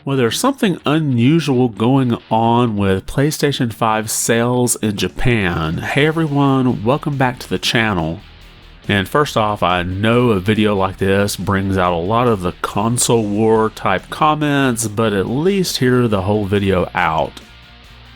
Well, there's something unusual going on with PlayStation 5 sales in Japan. Hey everyone, welcome back to the channel. And first off, I know a video like this brings out a lot of the console war type comments, but at least hear the whole video out.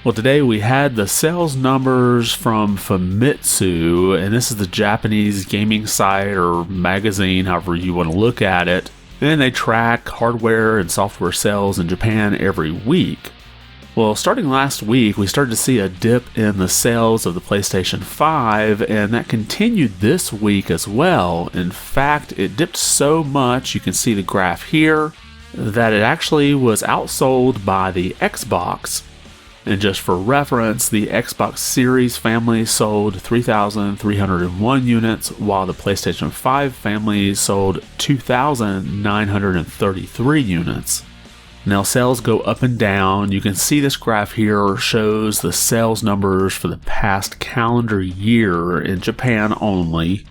Well, today we had the sales numbers from Famitsu, and this is the Japanese gaming site or magazine, however you want to look at it. And they track hardware and software sales in Japan every week. Well, starting last week, we started to see a dip in the sales of the PlayStation 5, and that continued this week as well. In fact, it dipped so much, you can see the graph here, that it actually was outsold by the Xbox. And just for reference, the Xbox Series family sold 3,301 units, while the PlayStation 5 family sold 2,933 units. Now, sales go up and down. You can see this graph here shows the sales numbers for the past calendar year in Japan only.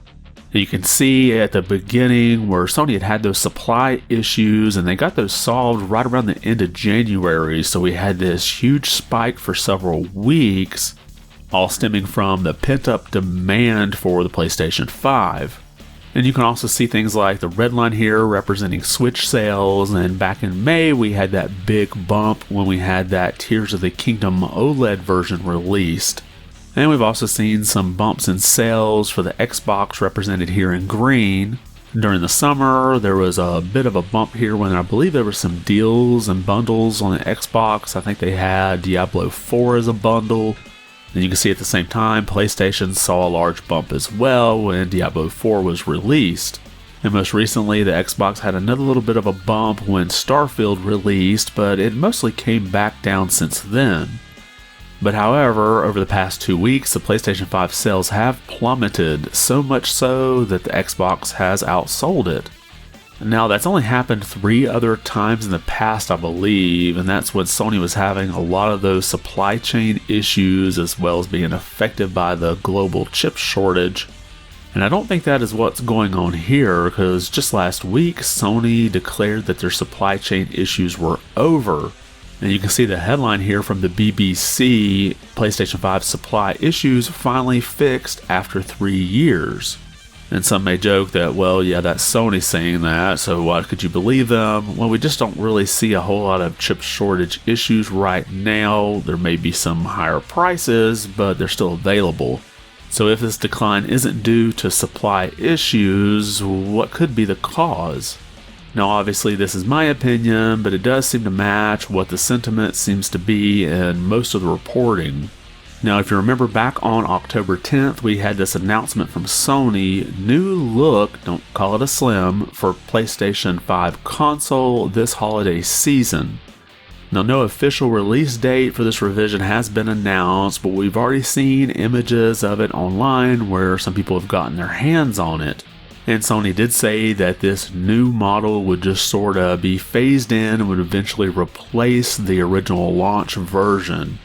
You can see at the beginning where Sony had those supply issues, and they got those solved right around the end of January, so we had this huge spike for several weeks, all stemming from the pent-up demand for the PlayStation 5. And you can also see things like the red line here representing Switch sales, and back in May we had that big bump when we had that Tears of the Kingdom OLED version released. And we've also seen some bumps in sales for the Xbox represented here in green. During the summer, there was a bit of a bump here when I believe there were some deals and bundles on the Xbox. I think they had Diablo 4 as a bundle. And you can see at the same time, PlayStation saw a large bump as well when Diablo 4 was released. And most recently, the Xbox had another little bit of a bump when Starfield released, but it mostly came back down since then. But however, over the past 2 weeks, the PlayStation 5 sales have plummeted, so much so that the Xbox has outsold it. Now, that's only happened 3 other times in the past, I believe, and that's when Sony was having a lot of those supply chain issues as well as being affected by the global chip shortage. And I don't think that is what's going on here, because just last week, Sony declared that their supply chain issues were over. And you can see the headline here from the BBC, PlayStation 5 supply issues finally fixed after 3 years. And some may joke that, well, yeah, that's Sony saying that, so why could you believe them? Well, we just don't really see a whole lot of chip shortage issues right now. There may be some higher prices, but they're still available. So if this decline isn't due to supply issues, what could be the cause? Now, obviously, this is my opinion, but it does seem to match what the sentiment seems to be in most of the reporting. Now, if you remember back on October 10th, we had this announcement from Sony, new look, don't call it a slim, for PlayStation 5 console this holiday season. Now, no official release date for this revision has been announced, but we've already seen images of it online where some people have gotten their hands on it. And Sony did say that this new model would just sort of be phased in and would eventually replace the original launch version.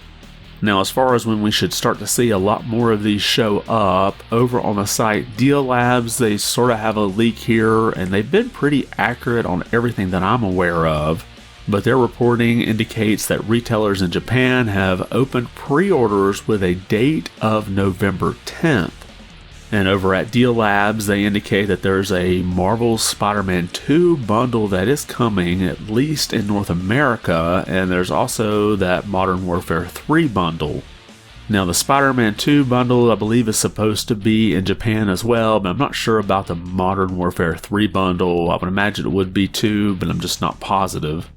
Now, as far as when we should start to see a lot more of these show up, over on the site Deal Labs, they sort of have a leak here, and they've been pretty accurate on everything that I'm aware of. But their reporting indicates that retailers in Japan have opened pre-orders with a date of November 10th. And over at Deal Labs, they indicate that there's a Marvel's Spider-Man 2 bundle that is coming, at least in North America, and there's also that Modern Warfare 3 bundle. Now, the Spider-Man 2 bundle, I believe, is supposed to be in Japan as well, but I'm not sure about the Modern Warfare 3 bundle. I would imagine it would be too, but I'm just not positive.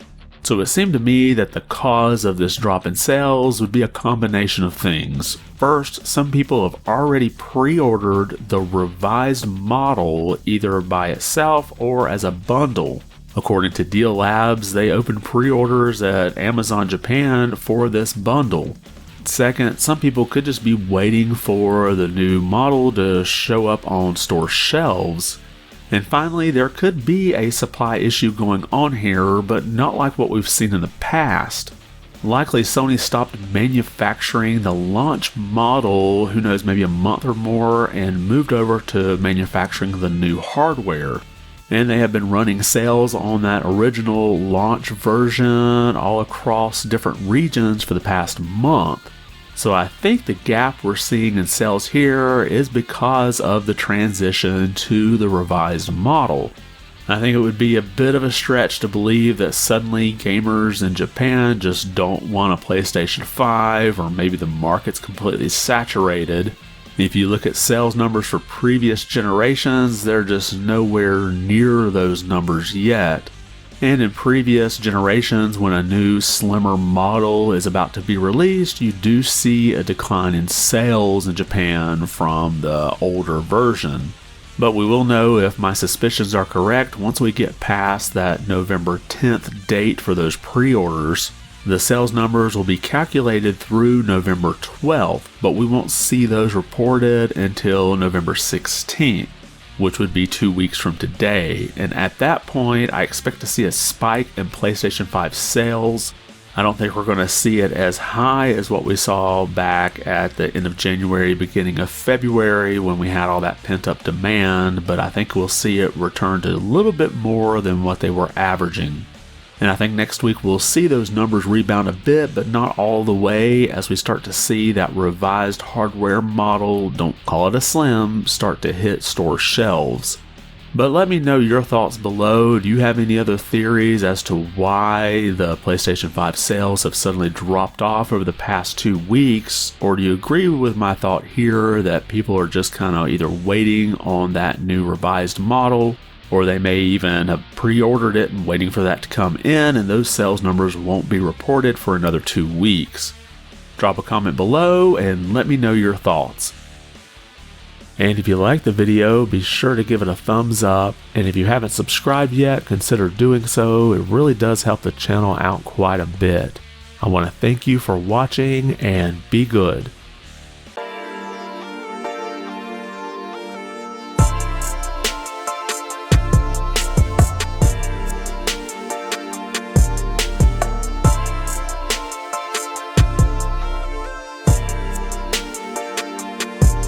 So it seemed to me that the cause of this drop in sales would be a combination of things. First, some people have already pre-ordered the revised model either by itself or as a bundle. According to Deal Labs, they opened pre-orders at Amazon Japan for this bundle. Second, some people could just be waiting for the new model to show up on store shelves. And finally, there could be a supply issue going on here, but not like what we've seen in the past. Likely Sony stopped manufacturing the launch model, who knows, maybe a month or more, and moved over to manufacturing the new hardware. And they have been running sales on that original launch version all across different regions for the past month. So I think the gap we're seeing in sales here is because of the transition to the revised model. I think it would be a bit of a stretch to believe that suddenly gamers in Japan just don't want a PlayStation 5, or maybe the market's completely saturated. If you look at sales numbers for previous generations, they're just nowhere near those numbers yet. And in previous generations, when a new, slimmer model is about to be released, you do see a decline in sales in Japan from the older version. But we will know if my suspicions are correct once we get past that November 10th date for those pre-orders. The sales numbers will be calculated through November 12th, but we won't see those reported until November 16th, which would be 2 weeks from today. And at that point, I expect to see a spike in PlayStation 5 sales. I don't think we're going to see it as high as what we saw back at the end of January, beginning of February, when we had all that pent-up demand, but I think we'll see it return to a little bit more than what they were averaging. And I think next week we'll see those numbers rebound a bit, but not all the way, as we start to see that revised hardware model, don't call it a slim, start to hit store shelves. But let me know your thoughts below. Do you have any other theories as to why the PlayStation 5 sales have suddenly dropped off over the past 2 weeks? Or do you agree with my thought here that people are just kind of either waiting on that new revised model, or they may even have pre-ordered it and waiting for that to come in, and those sales numbers won't be reported for another 2 weeks? Drop a comment below and let me know your thoughts. And if you liked the video, be sure to give it a thumbs up. And if you haven't subscribed yet, consider doing so. It really does help the channel out quite a bit. I want to thank you for watching, and be good.